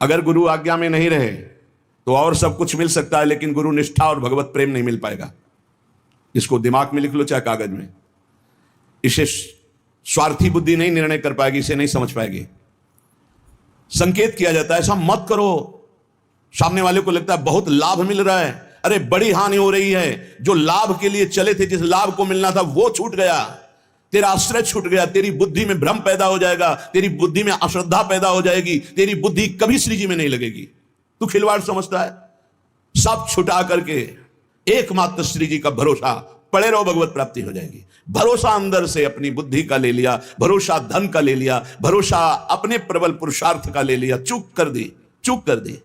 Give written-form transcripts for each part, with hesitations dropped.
अगर गुरु आज्ञा में नहीं रहे तो और सब कुछ मिल सकता है, लेकिन गुरु निष्ठा और भगवत प्रेम नहीं मिल पाएगा। इसको दिमाग में लिख लो चाहे कागज में। इसे स्वार्थी बुद्धि नहीं निर्णय कर पाएगी, इसे नहीं समझ पाएगी। संकेत किया जाता है ऐसा मत करो। सामने वाले को लगता है बहुत लाभ मिल रहा है, अरे बड़ी हानि हो रही है। जो लाभ के लिए चले थे, जिस लाभ को मिलना था वो छूट गया, तेरा आश्रय छूट गया, तेरी बुद्धि में भ्रम पैदा हो जाएगा, तेरी बुद्धि में अश्रद्धा पैदा हो जाएगी, तेरी बुद्धि कभी श्री जी में नहीं लगेगी। तू खिलवाड़ समझता है। सब छुटा करके एकमात्र श्री जी का भरोसा पड़े रहो, भगवत प्राप्ति हो जाएगी। भरोसा अंदर से अपनी बुद्धि का ले लिया, भरोसा धन का ले लिया, भरोसा अपने प्रबल पुरुषार्थ का ले लिया, चूक कर दी।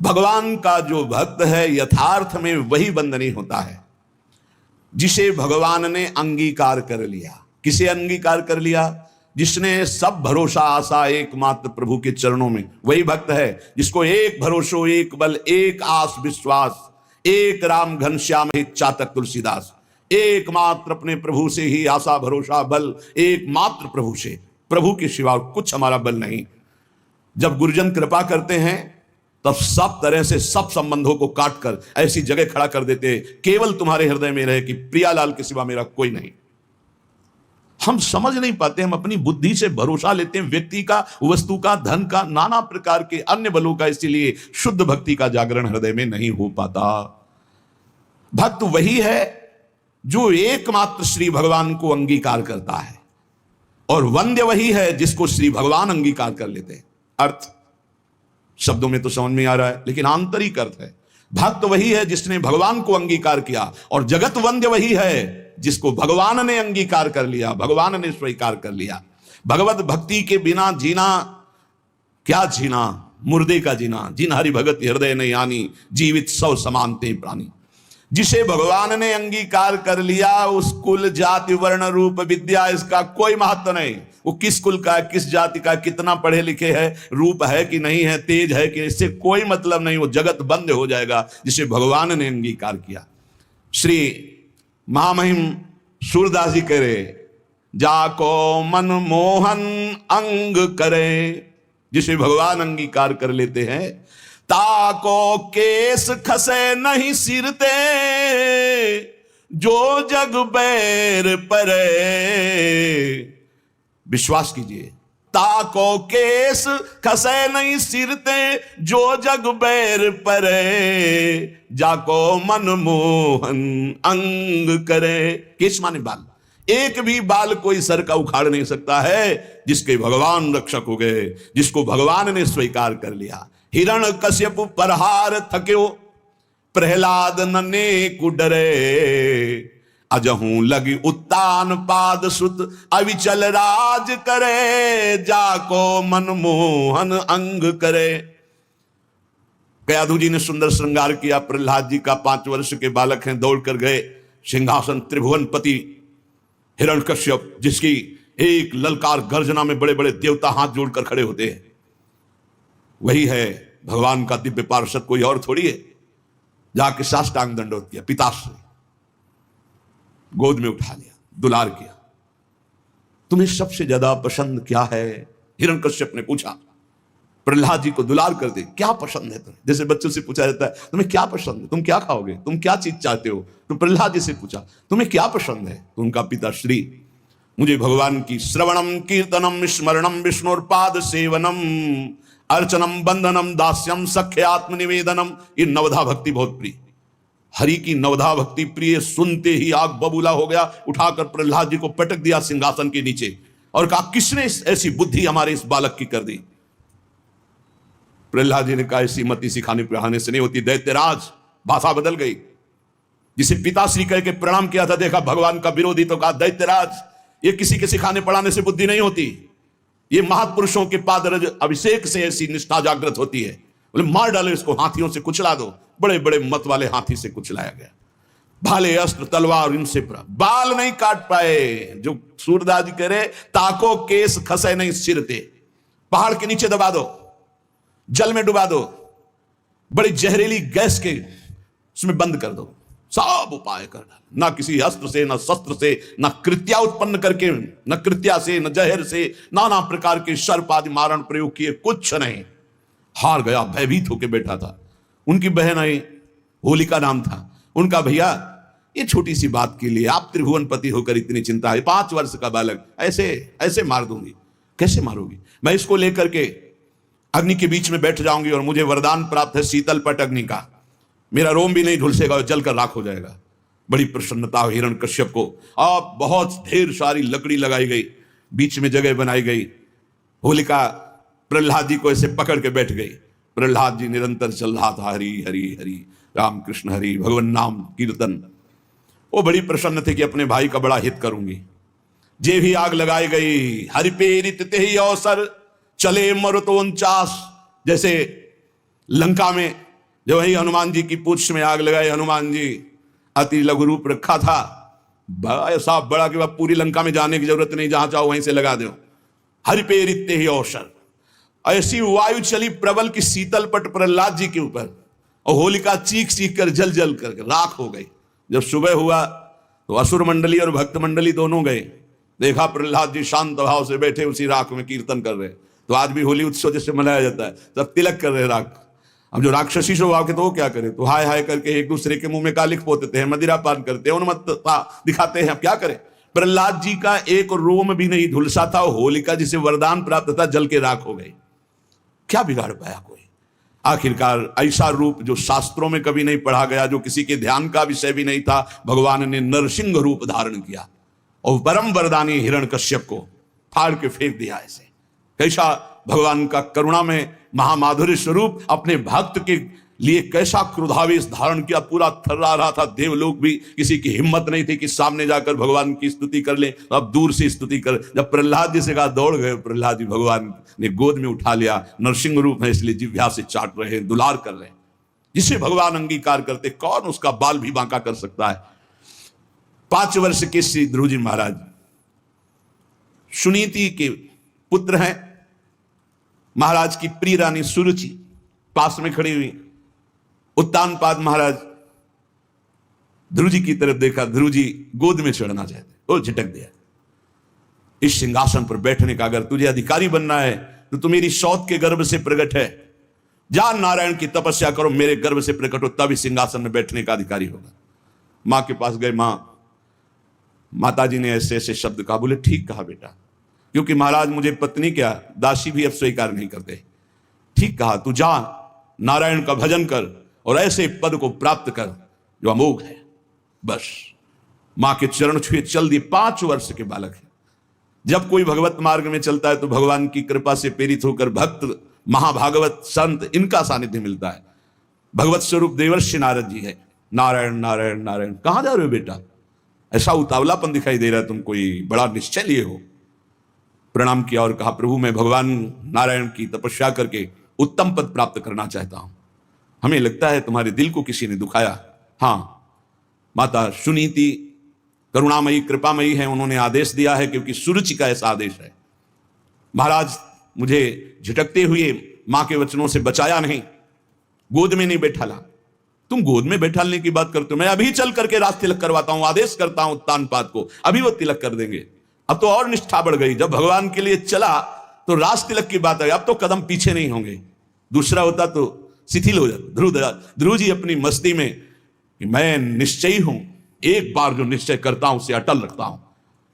भगवान का जो भक्त है यथार्थ में वही बंधनी होता है जिसे भगवान ने अंगीकार कर लिया। किसे अंगीकार कर लिया? जिसने सब भरोसा आशा एकमात्र प्रभु के चरणों में, वही भक्त है जिसको एक भरोसो एक बल एक आस विश्वास, एक राम घनश्याम हित चातक तुलसीदास। एकमात्र अपने प्रभु से ही आशा भरोसा बल, एकमात्र प्रभु से, प्रभु के सिवा कुछ हमारा बल नहीं। जब गुरुजन कृपा करते हैं तब सब तरह से सब संबंधों को काट कर ऐसी जगह खड़ा कर देते हैं, केवल तुम्हारे हृदय में रहे कि प्रियालाल के सिवा मेरा कोई नहीं। हम समझ नहीं पाते, हम अपनी बुद्धि से भरोसा लेते हैं व्यक्ति का, वस्तु का, धन का, नाना प्रकार के अन्य बलों का, इसीलिए शुद्ध भक्ति का जागरण हृदय में नहीं हो पाता। भक्त वही है जो एकमात्र श्री भगवान को अंगीकार करता है, और वंद्य वही है जिसको श्री भगवान अंगीकार कर लेते हैं। अर्थ शब्दों में तो समझ में आ रहा है, लेकिन आंतरिक अर्थ है। भक्त वही है जिसने भगवान को अंगीकार किया, और जगत वंद्य वही है जिसको भगवान ने अंगीकार कर लिया, भगवान ने स्वीकार कर लिया। भगवत भक्ति के बिना जीना क्या जीना, मुर्दे का जीना। जिन हरि भगत हृदय ने यानी, जीवित सौ समानते प्राणी। जिसे भगवान ने अंगीकार कर लिया, उस कुल जाति वर्ण रूप विद्या इसका कोई महत्व नहीं। वो किस कुल का है, किस जाति का, कितना पढ़े लिखे है, रूप है कि नहीं है, तेज है कि, इससे कोई मतलब नहीं। वो जगत बंद हो जाएगा जिसे भगवान ने अंगीकार किया। श्री महामहिम सूरदास जी करे, जाको मन मोहन अंग करे। जिसे भगवान अंगीकार कर लेते हैं, ताको केस खसे नहीं सिरते, जो जग बैर परे। विश्वास कीजिए, ताको केस खसे नहीं सिरते, जो जग बैर परे। जाको मन मोहन अंग करे। केस माने बाल, एक भी बाल कोई सर का उखाड़ नहीं सकता है जिसके भगवान रक्षक हो गए, जिसको भगवान ने स्वीकार कर लिया। हिरण कश्यप परहार थक्यो, प्रहलाद नने कुडरे। अजहू लगी उत्तान पाद सुत, अविचल राज करे। जाको मन मोहन अंग करे। कयाधु जी ने सुंदर श्रृंगार किया। प्रहलाद जी का 5 वर्ष के बालक हैं, दौड़ कर गए सिंहासन त्रिभुवनपति हिरण्यकश्यप, जिसकी एक ललकार गर्जना में बड़े बड़े देवता हाथ जोड़कर खड़े होते हैं। वही है भगवान का दिव्य पार्षद, कोई और थोड़ी है। जाके साष्टांग दंडोत किया, पिताश्री गोद में उठा लिया, दुलार किया। तुम्हें सबसे ज्यादा पसंद क्या है? हिरण्यकश्यप ने पूछा। प्रहलाद जी को दुलार कर दे, क्या पसंद है तुम्हें? जैसे बच्चों से पूछा जाता है तुम्हें क्या पसंद है, तुम क्या खाओगे, तुम क्या चीज चाहते हो, तो प्रहलाद जी से पूछा तुम्हें क्या पसंद है? तो उनका पिता श्री, मुझे भगवान की श्रवणम कीर्तनम स्मरणम विष्णुर्पाद सेवनम अर्चनम बंधनम दास्यम सख्य आत्मनिवेदनम, ये नवधा भक्ति बहुत प्रिय। हरि की नवधा भक्ति प्रिय सुनते ही आग बबूला हो गया। उठाकर प्रहलाद जी को पटक दिया सिंहासन के नीचे और कहा, किसने ऐसी बुद्धि हमारे इस बालक की कर दी? प्रहलाद जी ने कहा, ऐसी मति सिखाने पढ़ाने से नहीं होती दैत्यराज। भाषा बदल गई। जिसे पिताश्री कह के प्रणाम किया था, देखा भगवान का विरोधी, तो कहा दैत्यराज, ये किसी के सिखाने पढ़ाने से बुद्धि नहीं होती, ये महापुरुषों के पादरज अभिषेक से ऐसी निष्ठा जागृत होती है। बोले मार डालो इसको, हाथियों से कुचला दो। बड़े बड़े मत वाले हाथी से कुचलाया गया। भाले अस्त्र तलवार इनसे बाल नहीं काट पाए। जो सूरदास जी कह रहे, ताको केस खसे नहीं सिरते, पहाड़ के नीचे दबा दो, जल में डुबा दो, बड़ी जहरीली गैस के उसमें बंद कर दो, सब उपाय कर डाल। ना किसी अस्त्र से, ना शस्त्र से, ना कृत्या उत्पन्न करके, न कृत्या से, न जहर से, नाना प्रकार के सर्प आदि मारण प्रयोग किए, कुछ नहीं। हार गया, भयभीत होकर बैठा था। उनकी बहन आई, होलिका नाम था उनका। भैया ये छोटी सी बात के लिए आप त्रिभुवनपति होकर इतनी चिंता है, 5 वर्ष का बालक ऐसे ऐसे मार दूंगी। कैसे मारोगी? मैं इसको लेकर के अग्नि के बीच में बैठ जाऊंगी और मुझे वरदान प्राप्त है शीतल पट अग्नि का, मेरा रोम भी नहीं झुलसेगा और जलकर राख हो जाएगा। बड़ी प्रसन्नता हुई हिरण्यकश्यप को। अब बहुत ढेर सारी लकड़ी लगाई गई, बीच में जगह बनाई गई। होलिका प्रहलाद जी को ऐसे पकड़ के बैठ गई। प्रहलाद जी निरंतर चल रहा था, हरि हरि हरि राम कृष्ण हरि, भगवान नाम कीर्तन। वो बड़ी प्रसन्न थे कि अपने भाई का बड़ा हित करूंगी। जे भी आग लगाई गई, हरि प्रेरित ते ही अवसर चले मरुतो 49। जैसे लंका में जो वही हनुमान जी की पूंछ में आग लगाई, हनुमान जी अति लघु रूप रखा था, ऐसा बड़ा कि वह पूरी लंका में जाने की जरूरत नहीं, जहां चाहो वहीं से लगा दो। हरि प्रेरित ते ही अवसर। ऐसी वायु चली प्रबल की शीतल पट प्रहलाद जी के ऊपर, और होलिका चीख चीख कर जल जल कर राख हो गई। जब सुबह हुआ तो असुर मंडली और भक्त मंडली दोनों गए, देखा प्रहलाद जी शांत भाव से बैठे उसी राख में कीर्तन कर रहे। तो आज भी होली उत्सव जैसे मनाया जाता है, सब तिलक कर रहे राख। अब जो राक्षसी स्वभाव के तो वो क्या करे, तो हाय हाय करके एक दूसरे के मुंह में कालिख पोतते हैं, मदिरा पान करते हैं, उन्मत्तता दिखाते हैं। अब क्या करें? प्रहलाद जी का एक रोम भी नहीं झुलसा था। होलिका जिसे वरदान प्राप्त था जल के राख हो गई। क्या बिगाड़ पाया कोई? आखिरकार ऐसा रूप जो शास्त्रों में कभी नहीं पढ़ा गया, जो किसी के ध्यान का विषय भी नहीं था, भगवान ने नरसिंह रूप धारण किया और परम वरदानी हिरण्यकश्यप को फाड़ के फेंक दिया। ऐसे कैसा भगवान का करुणा में महामाधुर्य स्वरूप अपने भक्त के लिए कैसा क्रोधावेश धारण किया, पूरा थर्रा रहा था। देवलोक भी किसी की हिम्मत नहीं थी कि सामने जाकर भगवान की स्तुति कर ले, तो अब दूर से स्तुति कर। जब प्रहलाद जी से कहा, दौड़ गए प्रहलाद जी, भगवान ने गोद में उठा लिया। नरसिंह रूप है इसलिए जिह्वा से चाट रहे हैं, दुलार कर रहे हैं। जिसे भगवान अंगीकार करते, कौन उसका बाल भी बांका कर सकता है? 5 वर्ष के श्री ध्रुव जी महाराज सुनीति के पुत्र हैं। महाराज की प्रिय रानी सुरुचि पास में खड़ी हुई। उत्तानपाद महाराज ध्रुव जी की तरफ देखा, ध्रुव जी गोद में चढ़ना चाहते, और झटक दिया। इस सिंहासन पर बैठने का अगर तुझे अधिकारी बनना है तो तू मेरी सौत के गर्भ से प्रकट है, जा नारायण की तपस्या करो, मेरे गर्भ से प्रकट हो, तब इस सिंहासन में बैठने का अधिकारी होगा। मां के पास गए। माता जी ने ऐसे ऐसे शब्द कहा। बोले ठीक कहा बेटा, क्योंकि महाराज मुझे पत्नी क्या दासी भी अब स्वीकार नहीं करते। ठीक कहा, तू जा नारायण का भजन कर और ऐसे पद को प्राप्त कर जो अमोघ है। बस मां के चरण छुए चल दिए। 5 वर्ष के बालक है। जब कोई भगवत मार्ग में चलता है तो भगवान की कृपा से प्रेरित होकर भक्त, महाभागवत, संत, इनका सानिध्य मिलता है। भगवत स्वरूप देवर्षि नारद जी है। नारायण नारायण नारायण। कहां जा रहे हो बेटा? ऐसा उतावलापन दिखाई दे रहा है, तुम कोई बड़ा निश्चय लिए हो। प्रणाम किया और कहा, प्रभु मैं भगवान नारायण की तपस्या करके उत्तम पद प्राप्त करना चाहता हूं। हमें लगता है तुम्हारे दिल को किसी ने दुखाया। हां, माता सुनीति करुणामयी कृपामयी है, उन्होंने आदेश दिया है, क्योंकि सुरुचि का ऐसा आदेश है। महाराज मुझे झटकते हुए मां के वचनों से बचाया नहीं, गोद में नहीं बैठाला। तुम गोद में बैठालने की बात करते हो, मैं अभी चल करके राज तिलक करवाता हूं, आदेश करता हूं उत्तानपाद को, अभी वो तिलक कर देंगे। अब तो और निष्ठा बढ़ गई। जब भगवान के लिए चला तो राज तिलक की बात है, अब तो कदम पीछे नहीं होंगे। दूसरा होता तो शिथिल हो जाता। ध्रुव जी अपनी मस्ती में कि मैं निश्चयी हूं, एक बार जो निश्चय करता हूं उसे अटल रखता हूं।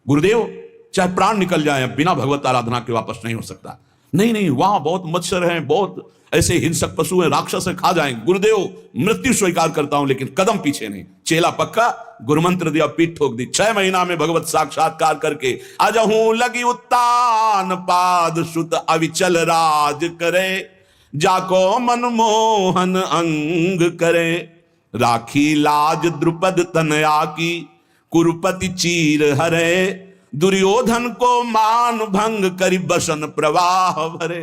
गुरुदेव चाहे प्राण निकल जाए, बिना भगवत आराधना के वापस नहीं हो सकता। नहीं नहीं, वहां बहुत मच्छर हैं, बहुत ऐसे हिंसक पशु हैं, राक्षस हैं, खा जाएंगे। गुरुदेव मृत्यु स्वीकार करता हूं, लेकिन कदम पीछे नहीं। चेला पक्का, गुरुमंत्र दिया, पीठ ठोक दी। 6 महीना में भगवत साक्षात्कार करके अजहूं लगी उत्तान पाद सुत अविचल राज करे, जाको मनमोहन अंग करे, राखी लाज द्रुपद तनया की, कुरुपति चीर हरे, दुर्योधन को मान भंग करी बसन प्रवाह भरे।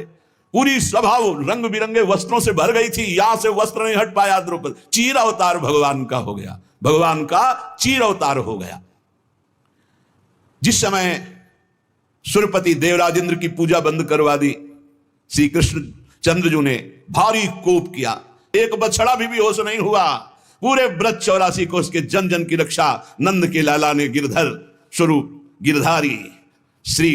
पूरी सभा रंग बिरंगे वस्त्रों से भर गई थी, यहां से वस्त्र नहीं हट पाया द्रुपद। चीर अवतार भगवान का हो गया, भगवान का चीर अवतार हो गया। जिस समय सुरपति देवराजेंद्र की पूजा बंद करवा दी, श्री कृष्ण चंद्रजू ने भारी कोप किया। एक बछड़ा भी बेहोश नहीं हुआ। पूरे ब्रज 84 को उसके जन जन की रक्षा नंद के लाला ने गिरधर स्वरूप गिरधारी श्री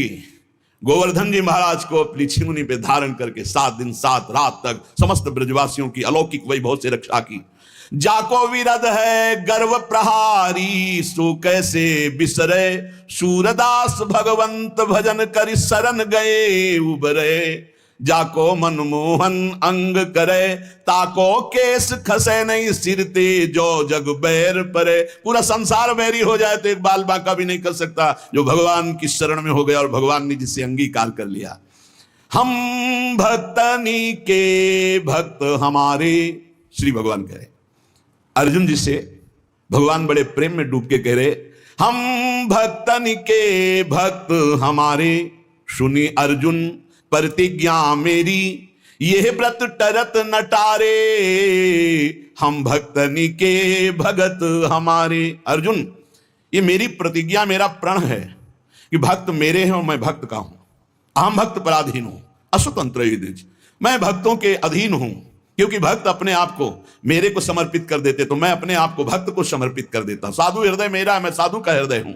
गोवर्धन जी महाराज को अपनी छिमुनी पे धारण करके 7 दिन 7 रात तक समस्त ब्रजवासियों की अलौकिक वैभव से रक्षा की। जाको विरध है गर्व प्रहारी, सो कैसे बिसरे सूरदास भगवंत भजन कर शरण गए उबरे। जाको मनमोहन अंग करे, ताको केस खसे नहीं सिरते, जो जग बैर परे। पूरा संसार बैरी हो जाए तो एक बाल बांका भी नहीं कर सकता जो भगवान की शरण में हो गया और भगवान ने जिसे अंगीकार कर लिया। हम भक्तनी के भक्त हमारे, श्री भगवान कह रहे अर्जुन जी से, भगवान बड़े प्रेम में डूब के कह रहे हम भक्तनी के भक्त हमारे। सुनी अर्जुन प्रतिज्ञा मेरी, यह व्रत टरत नटारे, हम भक्तनी के भगत हमारे। अर्जुन, ये मेरी प्रतिज्ञा, मेरा प्रण है कि भक्त मेरे हैं और मैं भक्त का हूं। अहम भक्त पराधीन हूं, अस्वतंत्र युधिष्ठिर, मैं भक्तों के अधीन हूं। क्योंकि भक्त अपने आप को मेरे को समर्पित कर देते, तो मैं अपने आप को भक्त को समर्पित कर देता हूं। साधु हृदय मेरा है, मैं साधु का हृदय हूं।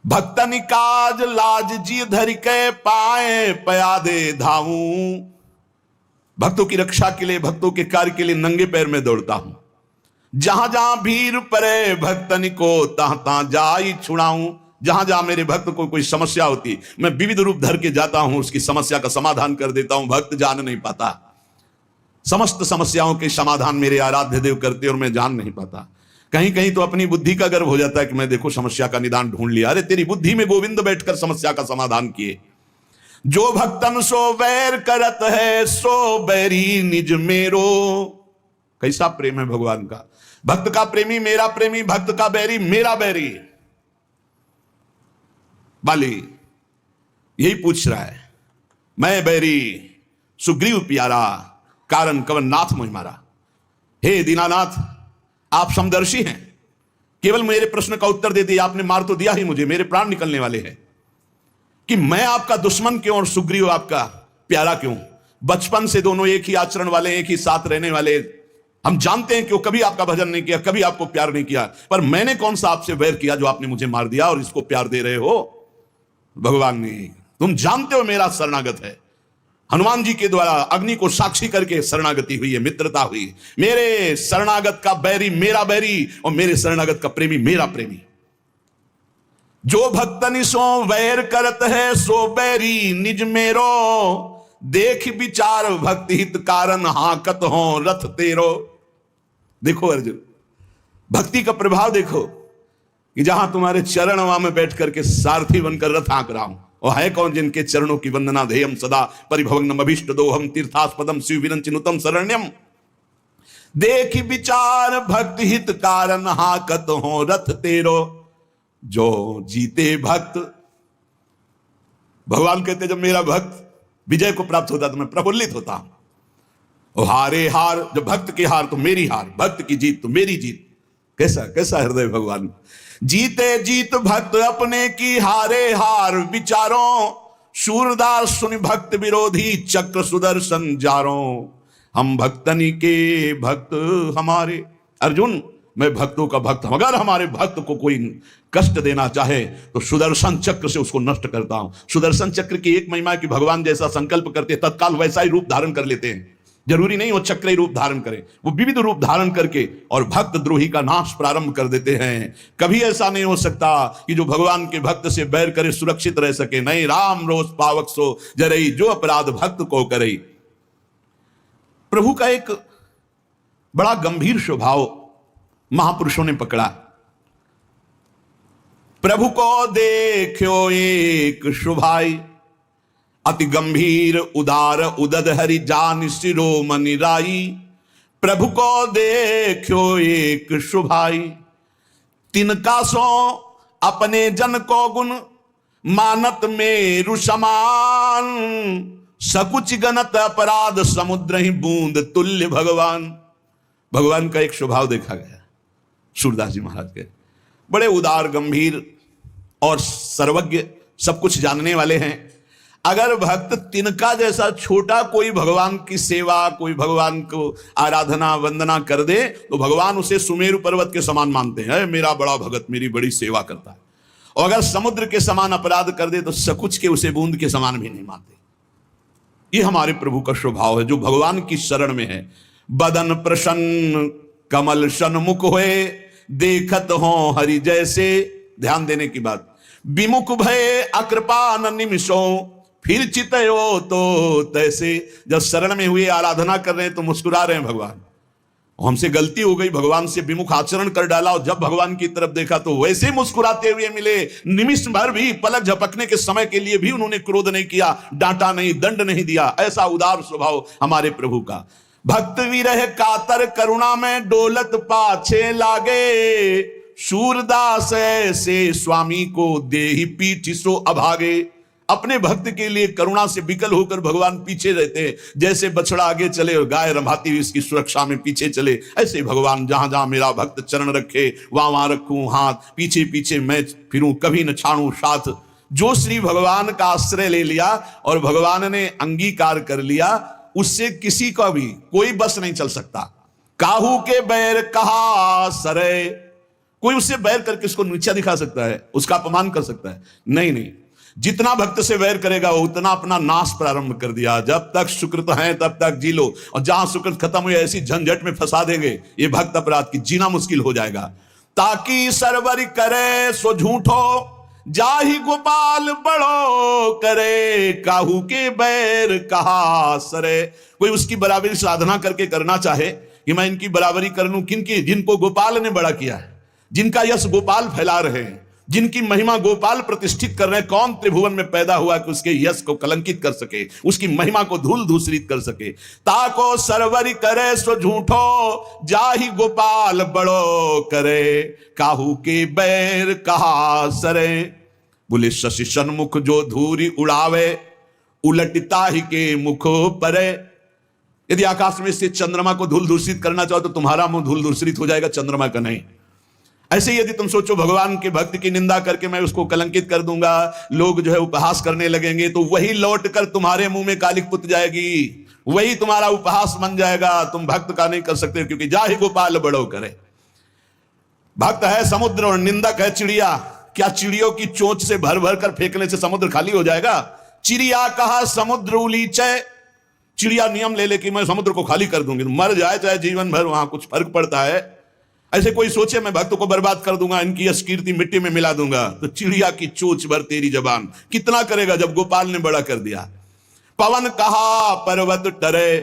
भक्तनि काज लाज जी धरि के पाए, पयादे धाऊं। भक्तों की रक्षा के लिए, भक्तों के कार्य के लिए नंगे पैर में दौड़ता हूं। जहां जहां भीड़ पड़े भक्तनि को, तहां तहां जाई छुड़ाऊं। जहां जहां मेरे भक्त को कोई समस्या होती, मैं विविध रूप धर के जाता हूं, उसकी समस्या का समाधान कर देता हूं। भक्त जान नहीं पाता, समस्त समस्याओं के समाधान मेरे आराध्य देव करते और मैं जान नहीं पाता। कहीं कहीं तो अपनी बुद्धि का गर्व हो जाता है कि मैं देखो समस्या का निदान ढूंढ लिया। अरे तेरी बुद्धि में गोविंद बैठकर समस्या का समाधान किए। जो भक्तन सो बैर करत है, सो बैरी निज मेरो। कैसा प्रेम है भगवान का। भक्त का प्रेमी मेरा प्रेमी, भक्त का बैरी मेरा बैरी। बाली यही पूछ रहा है, मैं बैरी सुग्रीव प्यारा, कारण कवन नाथ मुझ मारा। हे दीनानाथ, आप समदर्शी हैं, केवल मेरे प्रश्न का उत्तर दे दिया आपने। मार तो दिया ही मुझे, मेरे प्राण निकलने वाले हैं कि मैं आपका दुश्मन क्यों और सुग्रीव आपका प्यारा क्यों। बचपन से दोनों एक ही आचरण वाले, एक ही साथ रहने वाले। हम जानते हैं कि वो कभी आपका भजन नहीं किया, कभी आपको प्यार नहीं किया, पर मैंने कौन सा आपसे वैर किया जो आपने मुझे मार दिया और इसको प्यार दे रहे हो। भगवान ने, तुम जानते हो मेरा शरणागत है। हनुमान जी के द्वारा अग्नि को साक्षी करके शरणागति हुई है, मित्रता हुई। मेरे शरणागत का बैरी मेरा बैरी और मेरे शरणागत का प्रेमी मेरा प्रेमी। जो भक्तनि सो वैर करत है, सो बैरी निज मेरो। देख विचार भक्ति हित कारण, हाकत हो रथ तेरो। देखो अर्जुन, भक्ति का प्रभाव देखो कि जहां तुम्हारे चरण वहां में बैठ करके सारथी बनकर रथ हाँक रहा हूं। और है कौन जिनके चरणों की वंदना ध्येयम सदा, परिभवग्नम अभीष्ट दोहम, तीर्थास्पदम शिव विरंचिनुतम शरण्यम। देख विचार भक्ति हित कारण, हाकत हो रथ तेरो। जो जीते भक्त, भगवान कहते जब मेरा भक्त विजय को प्राप्त होता तो मैं प्रफुल्लित होता हूं। और हारे हार, जब भक्त की हार तो मेरी हार, भक्त की जीत तो मेरी जीत। कैसा कैसा हृदय भगवान। जीते जीत भक्त अपने की, हारे हार विचारों। सूरदास सुनि भक्त विरोधी, चक्र सुदर्शन जारों। हम भक्तनी के भक्त हमारे। अर्जुन, मैं भक्तों का भक्त हूं। अगर हमारे भक्त को कोई कष्ट देना चाहे तो सुदर्शन चक्र से उसको नष्ट करता हूं। सुदर्शन चक्र की एक महिमा कि भगवान जैसा संकल्प करते तत्काल वैसा ही रूप धारण कर लेते हैं। जरूरी नहीं वो चक्र रूप धारण करें, वो विविध रूप धारण करके और भक्त द्रोही का नाश प्रारंभ कर देते हैं। कभी ऐसा नहीं हो सकता कि जो भगवान के भक्त से बैर करे सुरक्षित रह सके। नहीं, राम रोष पावक सो जरई, जो अपराध भक्त को करे। प्रभु का एक बड़ा गंभीर स्वभाव महापुरुषों ने पकड़ा। प्रभु को देखो एक शुभाई, अति गंभीर उदार उदद हरि जान शिरोमणि राई। प्रभु को देखो एक शुभाई, तिनका सो अपने जन को गुण, मानत मेरु समान। सकुच गणत अपराध समुद्र ही बूंद तुल्य भगवान। भगवान का एक स्वभाव देखा गया सूरदास जी महाराज के। बड़े उदार गंभीर और सर्वज्ञ, सब कुछ जानने वाले हैं। अगर भक्त तिनका जैसा छोटा कोई भगवान की सेवा, कोई भगवान को आराधना वंदना कर दे तो भगवान उसे सुमेरु पर्वत के समान मानते हैं। मेरा बड़ा भगत मेरी बड़ी सेवा करता है। और अगर समुद्र के समान अपराध कर दे तो सकुच के उसे बूंद के समान भी नहीं मानते। ये हमारे प्रभु का स्वभाव है जो भगवान की शरण में है। बदन प्रसन्न कमल सन्मुख हुए, देखत हो हरि जैसे। ध्यान देने की बात, विमुख भय अकृपा न निमिषो, फिर चितयो तो तैसे। जब शरण में हुए आराधना कर रहे हैं तो मुस्कुरा रहे हैं भगवान, हमसे गलती हो गई, भगवान से विमुख आचरण कर डाला, और जब भगवान की तरफ देखा तो वैसे मुस्कुराते हुए मिले। निमिष भर भी, पलक झपकने के समय के लिए भी उन्होंने क्रोध नहीं किया, डांटा नहीं, दंड नहीं दिया। ऐसा उदार स्वभाव हमारे प्रभु का। भक्त विरह कातर करुणा में डोलत पाछे लागे, सूरदास से स्वामी को देहि पीठ सो अभागे। अपने भक्त के लिए करुणा से विकल होकर भगवान पीछे रहते हैं। जैसे बछड़ा आगे चले और गाय रंभाती हुई इसकी सुरक्षा में पीछे चले, ऐसे भगवान जहां जहां मेरा भक्त चरण रखे वहां वहां रखूं हाथ, पीछे पीछे मैं फिरूं, कभी न छाड़ूं साथ। जो श्री भगवान का आश्रय ले लिया और भगवान ने अंगीकार कर लिया, उससे किसी का भी कोई बस नहीं चल सकता। काहू के बैर कहा सरे, कोई उससे बैर करके उसको नीचा दिखा सकता है, उसका अपमान कर सकता है? नहीं नहीं, जितना भक्त से वैर करेगा वो उतना अपना नाश प्रारंभ कर दिया। जब तक सुकृत है तब तक जी लो, और जहां सुकृत खत्म हुई ऐसी झंझट में फंसा देंगे ये भक्त अपराध की, जीना मुश्किल हो जाएगा। ताकि सरवर करे सो झूठो, जाहि गोपाल बड़ो करे, काहू के बैर कहा सरे। कोई उसकी बराबरी साधना करके करना चाहे कि मैं इनकी बराबरी कर लूं, किनकी? जिनको गोपाल ने बड़ा किया है, जिनका यश गोपाल फैला रहे हैं, जिनकी महिमा गोपाल प्रतिष्ठित कर रहे हैं। कौन त्रिभुवन में पैदा हुआ कि उसके यश को कलंकित कर सके, उसकी महिमा को धूल दूषित कर सके? ताको सरवरी करे सो झूठो, जाहि गोपाल बड़ो करे, काहू के बैर कहा सरे। बोले शशि सन्मुख जो धूरी उड़ावे, उलटता ही के मुख परे। यदि आकाश में से चंद्रमा को धूल दूषित करना चाहो तो तुम्हारा मुंह धूल दूषित हो जाएगा, चंद्रमा का नहीं। ऐसे ही यदि तुम सोचो भगवान के भक्त की निंदा करके मैं उसको कलंकित कर दूंगा, लोग जो है उपहास करने लगेंगे, तो वही लौट कर तुम्हारे मुंह में कालिक पुत जाएगी, वही तुम्हारा उपहास बन जाएगा। तुम भक्त का नहीं कर सकते, क्योंकि जाहि गोपाल बड़ो करे। भक्त है समुद्र और निंदक है चिड़िया। क्या चिड़ियों की चोंच से भर भर कर फेंकने से समुद्र खाली हो जाएगा? चिड़िया कहा समुद्र उलीचे, चिड़िया नियम ले ले कि मैं समुद्र को खाली कर दूंगी, मर जाए चाहे जीवन भर, वहां कुछ फर्क पड़ता है? ऐसे कोई सोचे मैं भक्त को बर्बाद कर दूंगा, इनकी यश कीर्ति मिट्टी में मिला दूंगा, तो चिड़िया की चोंच भर तेरी जबान कितना करेगा जब गोपाल ने बड़ा कर दिया। पवन कहा पर्वत टरे,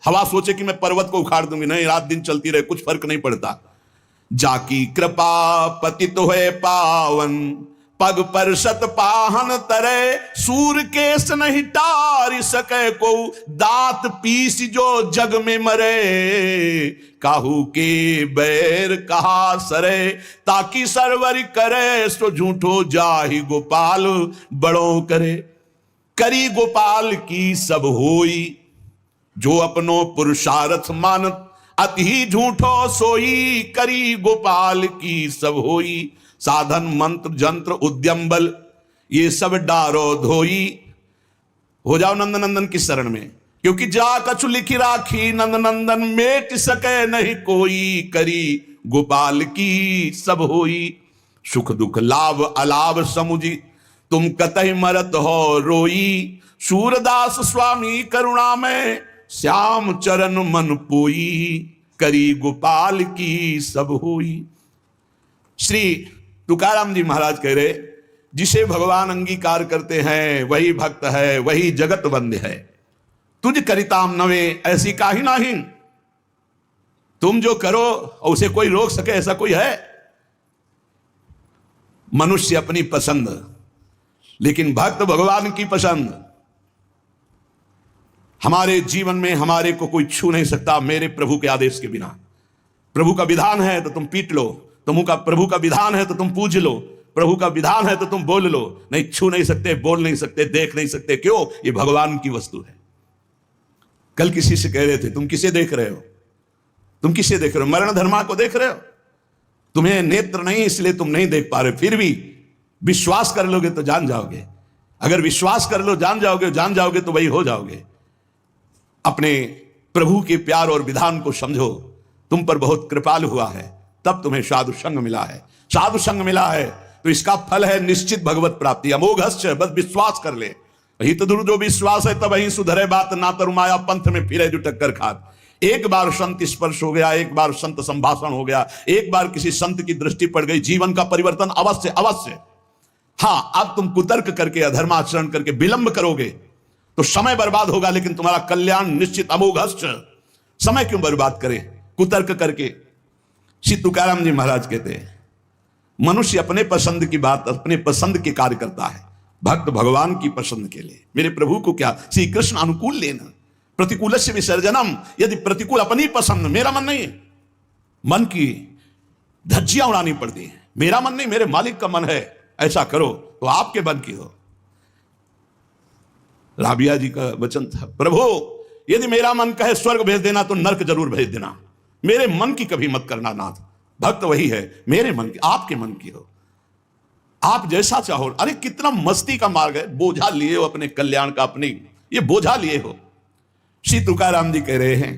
हवा सोचे कि मैं पर्वत को उखाड़ दूंगी, नहीं, रात दिन चलती रहे, कुछ फर्क नहीं पड़ता। जाकी कृपा पतित हुए पावन, पग पर सत पाहन तरे, सूर केस नहीं टार सके को, दांत पीस जो जग में मरे, काहू के बैर कहा सरे। ताकि सरवर करे सो झूठो, जाहि गोपाल बड़ो करे। करी गोपाल की सब होई, जो अपनो पुरुषार्थ मानत, अति ही झूठो सोई, करी गोपाल की सब होई। साधन मंत्र जंत्र उद्यम बल, ये सब डारो धोई। हो जाओ नंद नंदन की शरण में, क्योंकि जा कछु लिखी राखी, नंद नंदन मेट सके नहीं कोई, करी गोपाल की सब होई। सुख दुख लाभ अलाभ समुझी, तुम कतई मरत हो रोई, सूरदास स्वामी करुणा में, श्याम चरण मन पोई, करी गोपाल की सब होई। श्री तुकाराम जी महाराज कह रहे, जिसे भगवान अंगीकार करते हैं वही भक्त है, वही जगत बंद है। तुझ करिताम नवे ऐसी काहि नाही, तुम जो करो उसे कोई रोक सके ऐसा कोई है? मनुष्य अपनी पसंद, लेकिन भक्त भगवान की पसंद। हमारे जीवन में हमारे को कोई छू नहीं सकता मेरे प्रभु के आदेश के बिना। प्रभु का विधान है तो तुम पीट लो, प्रभु का विधान है तो तुम पूज लो, प्रभु का विधान है तो तुम बोल लो, नहीं छू नहीं सकते, बोल नहीं सकते, देख नहीं सकते। क्यों? ये भगवान की वस्तु है। कल किसी से कह रहे थे, तुम किसे देख रहे हो? तुम किसे देख रहे हो? मरण धर्मा को देख रहे हो? तुम्हें नेत्र नहीं इसलिए तुम नहीं देख पा रहे, फिर भी विश्वास कर लोगे तो जान जाओगे। अगर विश्वास कर लो जान जाओगे तो वही हो जाओगे। अपने प्रभु के प्यार और विधान को समझो, तुम पर बहुत कृपालु हुआ है, तब तुम्हें साधु संग मिला है। साधु संग मिला है तो इसका फल है निश्चित भगवत प्राप्ति। अमोघश्च, बस विश्वास कर ले। ही तो दुरु जो विश्वास है तब ही सुधरे बात, ना तरु माया पंथ में फिरे जो टक्कर खात। एक बार संत स्पर्श हो गया, एक बार संत संभाषण हो गया, एक बार किसी संत की दृष्टि पड़ गई, जीवन का परिवर्तन अवश्य अवश्य। हाँ, अब तुम कुतर्क करके अधर्माचरण करके विलंब करोगे तो समय बर्बाद होगा, लेकिन तुम्हारा कल्याण निश्चित। अमोघश्च, समय क्यों बर्बाद करे कुतर्क करके। श्री तुकाराम जी महाराज कहते हैं मनुष्य अपने पसंद की बात, अपने पसंद के कार्य करता है, भक्त भगवान की पसंद के लिए। मेरे प्रभु को क्या, श्री कृष्ण अनुकूल लेना, प्रतिकूल से विसर्जनम। यदि प्रतिकूल अपनी पसंद, मेरा मन नहीं है, मन की धज्जियां उड़ानी पड़ती है। मेरा मन नहीं, मेरे मालिक का मन है, ऐसा करो तो आपके मन की हो। राबिया जी का वचन था, प्रभु यदि मेरा मन कहे स्वर्ग भेज देना तो नरक जरूर भेज देना, मेरे मन की कभी मत करना नाथ। भक्त वही है, मेरे मन की, आपके मन की हो, आप जैसा चाहो। अरे कितना मस्ती का मार्ग है, बोझा लिए हो अपने कल्याण का, अपनी ये बोझा लिए हो। श्री तुकाराम जी कह रहे हैं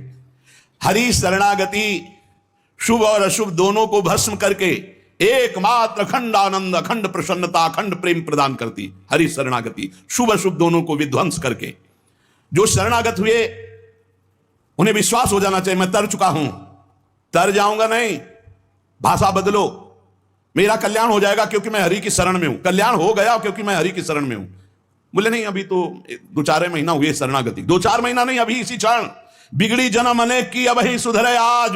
हरि शरणागति शुभ और अशुभ दोनों को भस्म करके एकमात्र अखंड आनंद, अखंड प्रसन्नता, अखंड प्रेम प्रदान करती हरि शरणागति। शुभ अशुभ दोनों को विध्वंस करके जो शरणागत हुए उन्हें विश्वास हो जाना चाहिए मैं तर चुका हूं, तर जाऊंगा नहीं, भाषा बदलो, मेरा कल्याण हो जाएगा क्योंकि मैं हरि की शरण में हूं। कल्याण हो गया क्योंकि मैं हरि की शरण में हूं। बोले नहीं, अभी तो 2-4 महीना हुए शरणागति, 2-4 महीना नहीं, अभी इसी क्षण। बिगड़ी जन्म अनेक की अब ही सुधरे आज,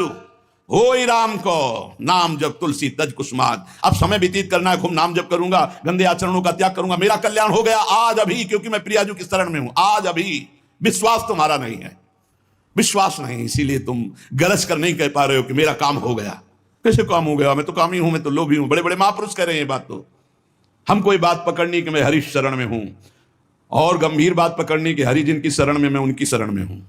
होई राम को नाम जब तुलसी तज कुसुमाद। अब समय व्यतीत करना है, खूब नाम जप करूंगा, गंदे आचरणों का त्याग करूंगा, मेरा कल्याण हो गया आज अभी, क्योंकि मैं प्रियाजू की शरण में हूं आज अभी। विश्वास तुम्हारा नहीं है, विश्वास नहीं, इसीलिए तुम गरज कर नहीं कह पा रहे हो कि मेरा काम हो गया। कैसे काम हो गया, मैं तो कामी हूं, मैं तो लोभी हूं। बड़े बड़े महापुरुष कह रहे हैं ये बात। तो हमको ये बात पकड़नी कि मैं हरि शरण में हूं, और गंभीर बात पकड़नी कि हरि जिनकी शरण में मैं उनकी शरण में हूं।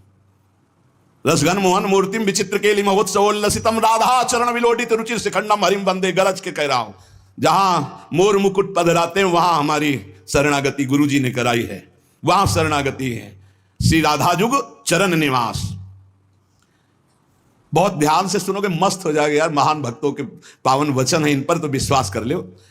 रसघन मोहन मूर्तिम विचित्र केली महोत्सवोल्लसितम राधा चरण विलोडित रुचिर शिखंडम हरिम बंदे। गरज के कह रहा हूं, जहां मोर मुकुट पधराते हैं वहां हमारी शरणागति गुरु जी ने कराई है, वहां शरणागति है। श्री राधा जुग चरण निवास। बहुत ध्यान से सुनोगे, मस्त हो जाएगा यार। महान भक्तों के पावन वचन है, इन पर तो विश्वास कर लो।